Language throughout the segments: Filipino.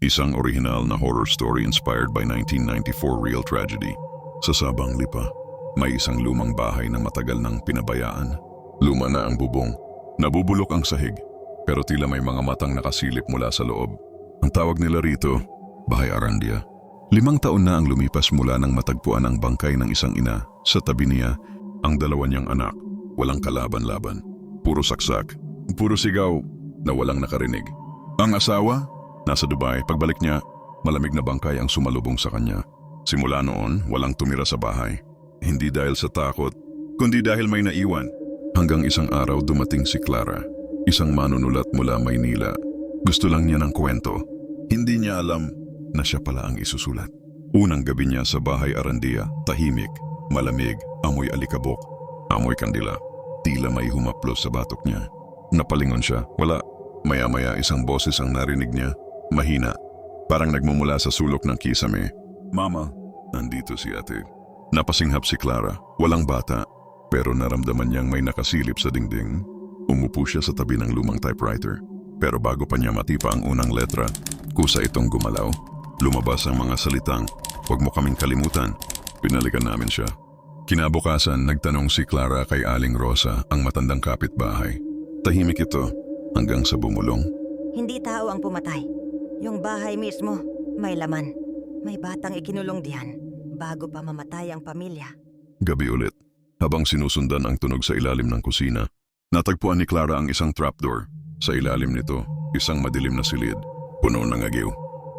Isang orihinal na horror story inspired by 1994 real tragedy. Sa Sabang Lipa, may isang lumang bahay na matagal nang pinabayaan. Luma na ang bubong, nabubulok ang sahig, pero tila may mga matang nakasilip mula sa loob. Ang tawag nila rito, Bahay Arandia. 5 taon na ang lumipas mula nang matagpuan ang bangkay ng isang ina. Sa tabi niya, ang 2 niyang anak. Walang kalaban-laban. Puro saksak, puro sigaw na walang nakarinig. Ang asawa, nasa Dubai. Pagbalik niya, malamig na bangkay ang sumalubong sa kanya. Simula noon, walang tumira sa bahay. Hindi dahil sa takot, kundi dahil may naiwan. Hanggang isang araw dumating si Clara, isang manunulat mula Maynila. Gusto lang niya ng kwento. Hindi niya alam na siya pala ang isusulat. Unang gabi niya sa Bahay Arandia, tahimik, malamig, amoy alikabok, amoy kandila. Tila may humaplos sa batok niya. Napalingon siya, wala. Maya-maya isang boses ang narinig niya, mahina. Parang nagmumula sa sulok ng kisame. Mama, nandito si ate. Napasinghap si Clara, walang bata, pero naramdaman niyang may nakasilip sa dingding. Umupo siya sa tabi ng lumang typewriter. Pero bago pa niya matipa ang unang letra, kusa itong gumalaw. Lumabas ang mga salitang, "Huwag mo kaming kalimutan." Pinalikan namin siya. Kinabukasan, nagtanong si Clara kay Aling Rosa, ang matandang kapitbahay. Tahimik ito hanggang sa bumulong. Hindi tao ang pumatay. Yung bahay mismo, may laman. May batang ikinulong diyan bago pa mamatay ang pamilya. Gabi ulit, habang sinusundan ang tunog sa ilalim ng kusina, natagpuan ni Clara ang isang trapdoor. Sa ilalim nito, isang madilim na silid, puno ng agiw.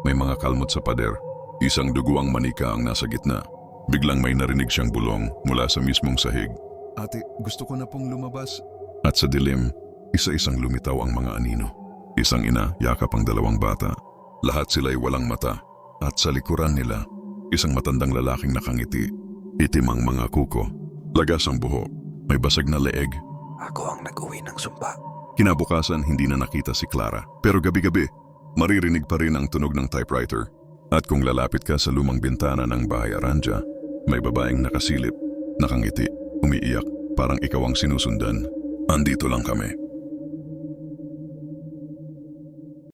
May mga kalmot sa pader, isang duguang manika ang nasa gitna. Biglang may narinig siyang bulong mula sa mismong sahig. Ate, gusto ko na pong lumabas. At sa dilim, isa-isang lumitaw ang mga anino. Isang ina, yakap ang 2 bata. Lahat sila'y walang mata. At sa likuran nila, isang matandang lalaking nakangiti. Itim ang mga kuko. Lagas ang buhok. May basag na leeg. Ako ang nag-uwi ng sumpa. Kinabukasan, hindi na nakita si Clara. Pero gabi-gabi, maririnig pa rin ang tunog ng typewriter. At kung lalapit ka sa lumang bintana ng Bahay Arandia, may babaeng nakasilip, nakangiti, umiiyak, parang ikaw ang sinusundan. Andito lang kami.